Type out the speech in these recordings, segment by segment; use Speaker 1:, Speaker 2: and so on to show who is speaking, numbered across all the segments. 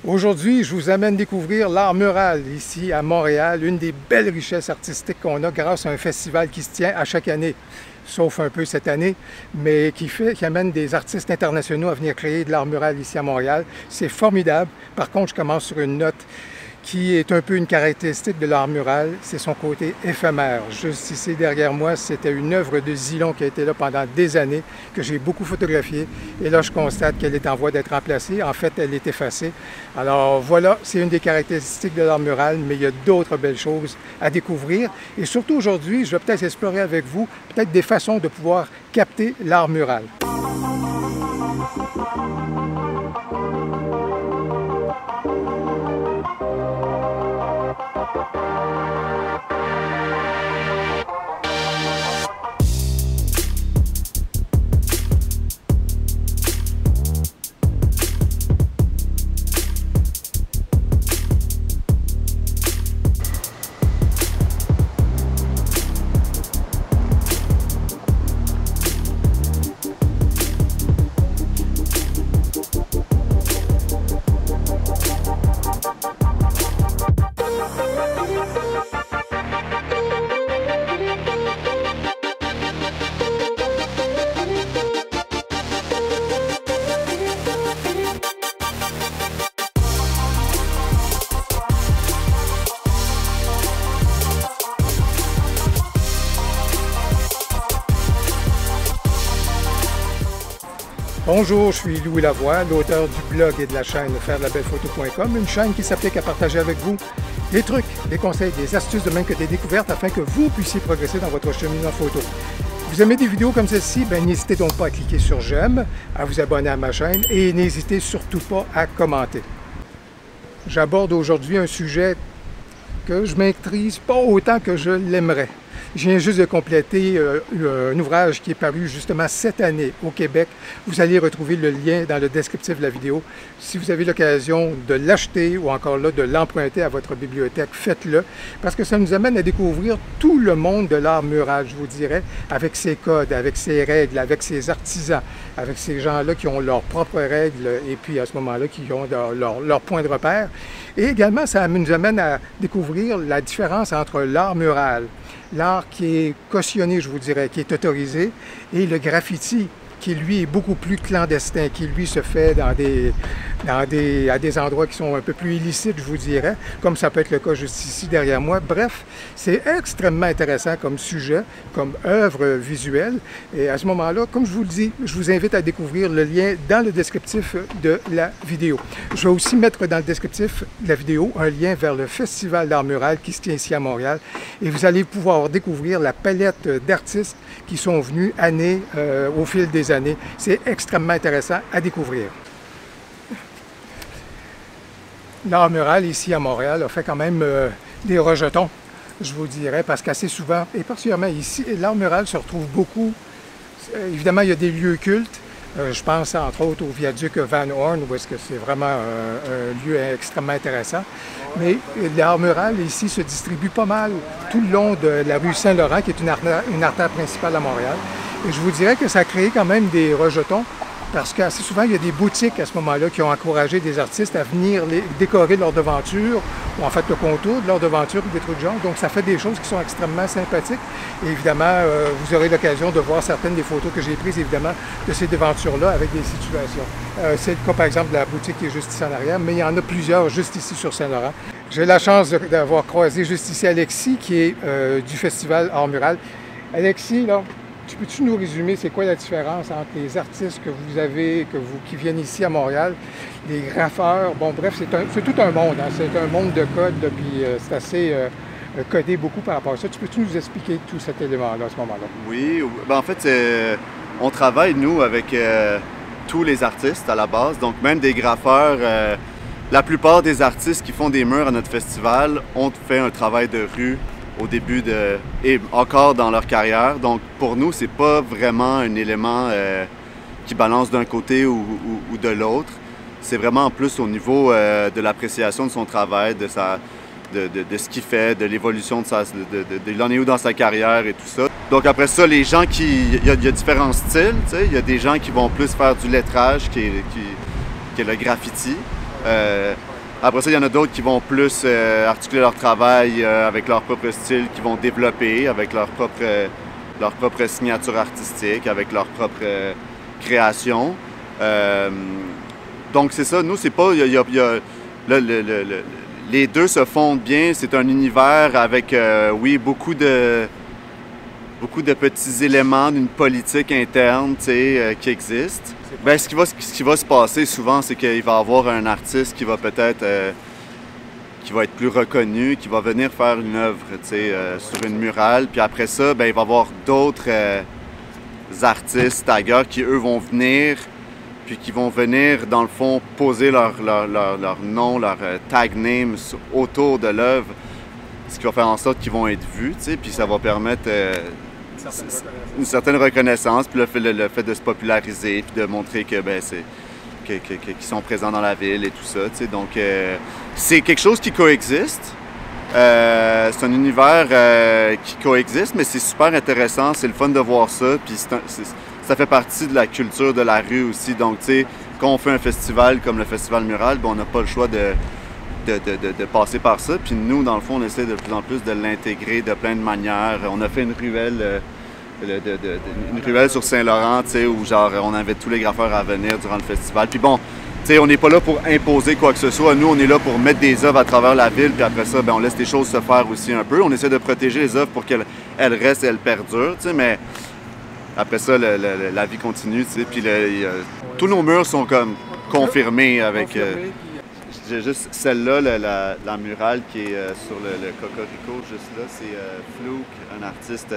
Speaker 1: Aujourd'hui, je vous amène découvrir l'art mural ici à Montréal, une des belles richesses artistiques qu'on a grâce à un festival qui se tient à chaque année, sauf un peu cette année, mais qui amène des artistes internationaux à venir créer de l'art mural ici à Montréal. C'est formidable. Par contre, je commence sur une note qui est un peu une caractéristique de l'art mural, c'est son côté éphémère. Juste ici derrière moi, c'était une œuvre de Zilon qui a été là pendant des années, que j'ai beaucoup photographiée. Et là, je constate qu'elle est en voie d'être remplacée. En fait, elle est effacée. Alors voilà, c'est une des caractéristiques de l'art mural, mais il y a d'autres belles choses à découvrir. Et surtout aujourd'hui, je vais peut-être explorer avec vous peut-être des façons de pouvoir capter l'art mural. Bonjour, je suis Louis Lavoie, l'auteur du blog et de la chaîne fairedelaBellePhoto.com, une chaîne qui s'applique à partager avec vous des trucs, des conseils, des astuces de même que des découvertes afin que vous puissiez progresser dans votre cheminement photo. Vous aimez des vidéos comme celle-ci? N'hésitez donc pas à cliquer sur j'aime, à vous abonner à ma chaîne et n'hésitez surtout pas à commenter. J'aborde aujourd'hui un sujet que je ne maîtrise pas autant que je l'aimerais. Je viens juste de compléter un ouvrage qui est paru justement cette année au Québec. Vous allez retrouver le lien dans le descriptif de la vidéo. Si vous avez l'occasion de l'acheter ou encore là de l'emprunter à votre bibliothèque, faites-le parce que ça nous amène à découvrir tout le monde de l'art mural, je vous dirais, avec ses codes, avec ses règles, avec ses artisans, avec ces gens-là qui ont leurs propres règles et puis à ce moment-là qui ont leur point de repère. Et également, ça nous amène à découvrir la différence entre l'art mural, l'art qui est cautionné, je vous dirais, qui est autorisé, et le graffiti, qui lui est beaucoup plus clandestin, qui lui se fait à des endroits qui sont un peu plus illicites, je vous dirais, comme ça peut être le cas juste ici derrière moi. Bref, c'est extrêmement intéressant comme sujet, comme œuvre visuelle. Et à ce moment-là, comme je vous le dis, je vous invite à découvrir le lien dans le descriptif de la vidéo. Je vais aussi mettre dans le descriptif de la vidéo un lien vers le Festival d'art mural qui se tient ici à Montréal. Et vous allez pouvoir découvrir la palette d'artistes qui sont venus au fil des années. C'est extrêmement intéressant à découvrir. L'art mural ici à Montréal a fait quand même des rejetons, je vous dirais, parce qu'assez souvent, et particulièrement ici, l'art mural se retrouve beaucoup. Évidemment, il y a des lieux cultes. Je pense entre autres au viaduc Van Horn, où est-ce que c'est vraiment un lieu extrêmement intéressant. Mais l'art mural ici se distribue pas mal tout le long de la rue Saint-Laurent, qui est une artère principale à Montréal. Et je vous dirais que ça a créé quand même des rejetons, parce qu'assez souvent, il y a des boutiques à ce moment-là qui ont encouragé des artistes à venir décorer leur devanture, ou en fait le contour de leur devanture ou des trucs de genre. Donc ça fait des choses qui sont extrêmement sympathiques. Et évidemment, vous aurez l'occasion de voir certaines des photos que j'ai prises, évidemment, de ces devantures-là avec des situations. C'est le cas, par exemple, de la boutique qui est juste ici en arrière, mais il y en a plusieurs juste ici sur Saint-Laurent. J'ai la chance d'avoir croisé juste ici Alexis, qui est du Festival Art Mural. Alexis, là, peux-tu nous résumer c'est quoi la différence entre les artistes que vous avez, qui viennent ici à Montréal, les graffeurs, bon bref, c'est tout un monde, hein? C'est un monde de code, puis c'est assez codé beaucoup par rapport à ça. Peux-tu nous expliquer tout cet élément-là à ce moment-là?
Speaker 2: Oui, en fait, on travaille, nous, avec tous les artistes à la base, donc même des graffeurs. La plupart des artistes qui font des murs à notre festival ont fait un travail de rue au début et encore dans leur carrière. Donc pour nous, c'est pas vraiment un élément qui balance d'un côté ou de l'autre. C'est vraiment en plus au niveau de l'appréciation de son travail, de ce qu'il fait, de l'évolution de l'en est où dans sa carrière et tout ça. Donc après ça, les gens il y a différents styles, tu sais. Il y a des gens qui vont plus faire du lettrage, qui est le graffiti. Après ça, il y en a d'autres qui vont plus articuler leur travail avec leur propre style, qui vont développer avec leur propre signature artistique, avec leur propre création. Donc c'est ça, nous, c'est pas... les deux se fondent bien, c'est un univers avec, oui, beaucoup de petits éléments d'une politique interne, qui existe. Ben, ce qui va se passer souvent, c'est qu'il va y avoir un artiste qui va peut-être qui va être plus reconnu, qui va venir faire une œuvre sur une murale. Puis après ça, ben, il va y avoir d'autres artistes ailleurs qui, eux, vont venir, puis qui vont venir, dans le fond, poser leur nom, leur tag name autour de l'œuvre, ce qui va faire en sorte qu'ils vont être vus, puis ça va permettre une certaine reconnaissance, puis le fait de se populariser, puis de montrer que ben, qu'ils sont présents dans la ville et tout ça. Donc, c'est quelque chose qui coexiste. C'est un univers qui coexiste, mais c'est super intéressant. C'est le fun de voir ça. Puis ça fait partie de la culture de la rue aussi. Donc, tu sais, quand on fait un festival comme le Festival Mural, ben, on n'a pas le choix de passer par ça. Puis nous, dans le fond, on essaie de plus en plus de l'intégrer de plein de manières. On a fait une ruelle, sur Saint-Laurent, tu sais, où genre on invite tous les graffeurs à venir durant le festival. Puis bon, tu sais, on n'est pas là pour imposer quoi que ce soit. Nous, on est là pour mettre des œuvres à travers la ville. Puis après ça, ben, on laisse les choses se faire aussi un peu. On essaie de protéger les œuvres pour qu'elles restent et elles perdurent, tu sais, mais après ça, la vie continue, tu sais. Puis tous nos murs sont comme confirmés avec... J'ai juste celle-là, la murale qui est sur le Cocorico, juste là, c'est Fluke, un artiste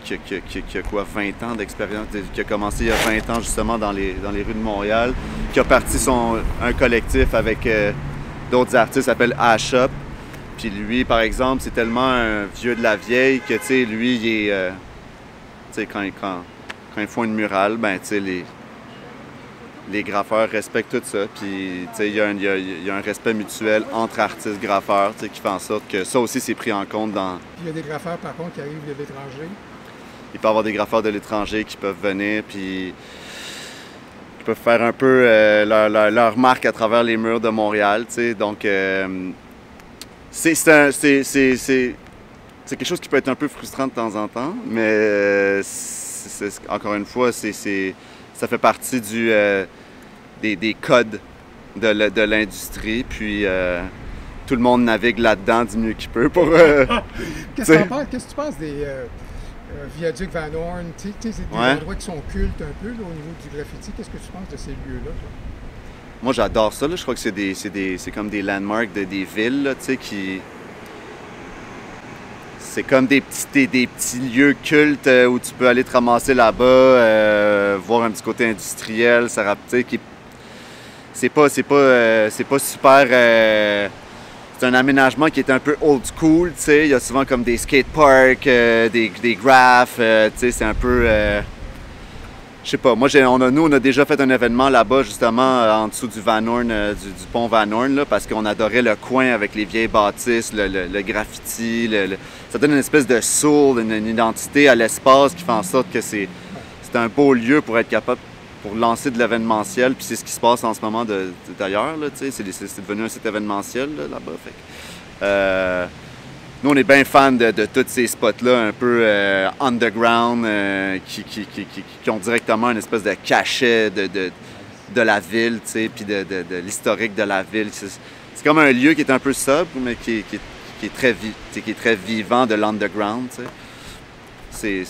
Speaker 2: qui a quoi, 20 ans d'expérience, qui a commencé il y a 20 ans justement dans les rues de Montréal, qui a parti un collectif avec d'autres artistes, s'appelle A-Shop. Puis lui, par exemple, c'est tellement un vieux de la vieille que, tu sais, lui, il est... tu sais, quand ils font une murale, ben, tu sais, les graffeurs respectent tout ça, puis il y a un respect mutuel entre artistes-graffeurs qui fait en sorte que ça aussi c'est pris en compte dans...
Speaker 1: Il y a des graffeurs par contre qui arrivent de l'étranger.
Speaker 2: Il peut y avoir des graffeurs de l'étranger qui peuvent venir, puis qui peuvent faire un peu leur marque à travers les murs de Montréal, donc c'est quelque chose qui peut être un peu frustrant de temps en temps, mais encore une fois, ça fait partie des codes de l'industrie, puis tout le monde navigue là-dedans du mieux qu'il peut pour...
Speaker 1: Qu'est-ce que tu penses des viaducs Van Horn? C'est des endroits qui sont cultes un peu là, au niveau du graffiti. Qu'est-ce que tu penses de ces lieux-là?
Speaker 2: Moi, j'adore ça. Là. Je crois que c'est comme des landmarks des villes, là, qui... C'est comme des petits lieux cultes où tu peux aller te ramasser là-bas, voir un petit côté industriel, ça qui c'est pas super. C'est un aménagement qui est un peu old school, tu sais. Il y a souvent comme des skateparks, des graphs, tu sais, c'est un peu. Je sais pas, moi, on a déjà fait un événement là-bas, justement, en dessous du Van Horn, du pont Van Horn, là, parce qu'on adorait le coin avec les vieilles bâtisses, le graffiti, ça donne une espèce de soul, une identité à l'espace qui fait en sorte que c'est un beau lieu pour être capable, pour lancer de l'événementiel, puis c'est ce qui se passe en ce moment d'ailleurs, tu sais, c'est devenu un site événementiel là-bas, fait que, nous, on est bien fans de tous ces spots-là, un peu underground, qui ont directement une espèce de cachet de la ville, tu sais, puis de l'historique de la ville. C'est comme un lieu qui est un peu sobre, mais qui est très vivant de l'underground, tu sais.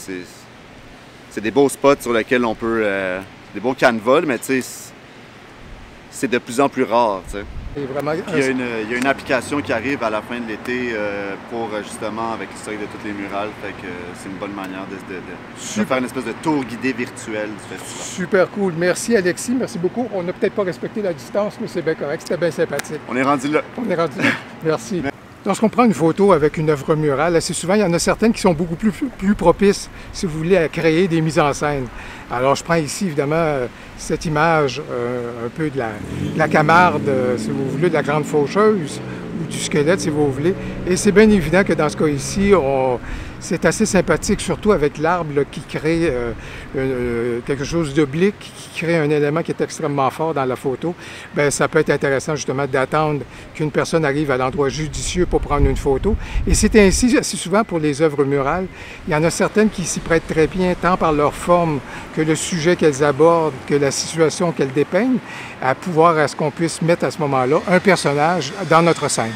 Speaker 2: C'est des beaux spots sur lesquels on peut... des beaux canevas, mais tu sais, c'est de plus en plus rare, tu sais.
Speaker 1: Vraiment...
Speaker 2: Il y a une application qui arrive à la fin de l'été pour justement avec l'historique de toutes les murales. Fait que c'est une bonne manière de faire une espèce de tour guidé virtuel du festival.
Speaker 1: Super cool. Merci Alexis, merci beaucoup. On n'a peut-être pas respecté la distance, mais c'est bien correct. C'était bien sympathique.
Speaker 2: On est rendu là.
Speaker 1: On est rendu là. Merci. Lorsqu'on prend une photo avec une œuvre murale, assez souvent, il y en a certaines qui sont beaucoup plus propices, si vous voulez, à créer des mises en scène. Alors, je prends ici, évidemment, cette image un peu de la Camarde, si vous voulez, de la Grande Faucheuse, ou du squelette, si vous voulez. Et c'est bien évident que dans ce cas ici, C'est assez sympathique, surtout avec l'arbre là, qui crée quelque chose d'oblique, qui crée un élément qui est extrêmement fort dans la photo. Bien, ça peut être intéressant justement d'attendre qu'une personne arrive à l'endroit judicieux pour prendre une photo. Et c'est ainsi assez souvent pour les œuvres murales. Il y en a certaines qui s'y prêtent très bien, tant par leur forme que le sujet qu'elles abordent, que la situation qu'elles dépeignent, à pouvoir à ce qu'on puisse mettre à ce moment-là un personnage dans notre scène.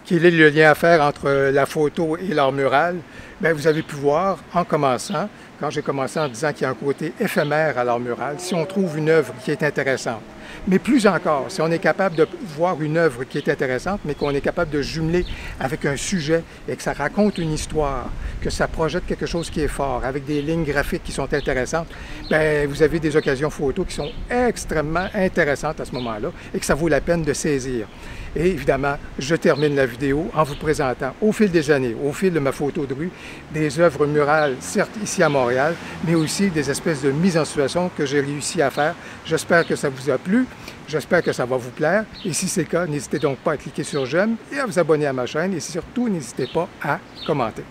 Speaker 1: Quel est le lien à faire entre la photo et l'art mural? Bien, vous avez pu voir en commençant, quand j'ai commencé en disant qu'il y a un côté éphémère à l'art mural, si on trouve une œuvre qui est intéressante. Mais plus encore, si on est capable de voir une œuvre qui est intéressante, mais qu'on est capable de jumeler avec un sujet et que ça raconte une histoire, que ça projette quelque chose qui est fort, avec des lignes graphiques qui sont intéressantes, bien, vous avez des occasions photos qui sont extrêmement intéressantes à ce moment-là et que ça vaut la peine de saisir. Et évidemment, je termine la vidéo en vous présentant au fil des années, au fil de ma photo de rue, des œuvres murales, certes ici à Montréal, mais aussi des espèces de mises en situation que j'ai réussi à faire. J'espère que ça vous a plu, j'espère que ça va vous plaire. Et si c'est le cas, n'hésitez donc pas à cliquer sur j'aime et à vous abonner à ma chaîne. Et surtout, n'hésitez pas à commenter.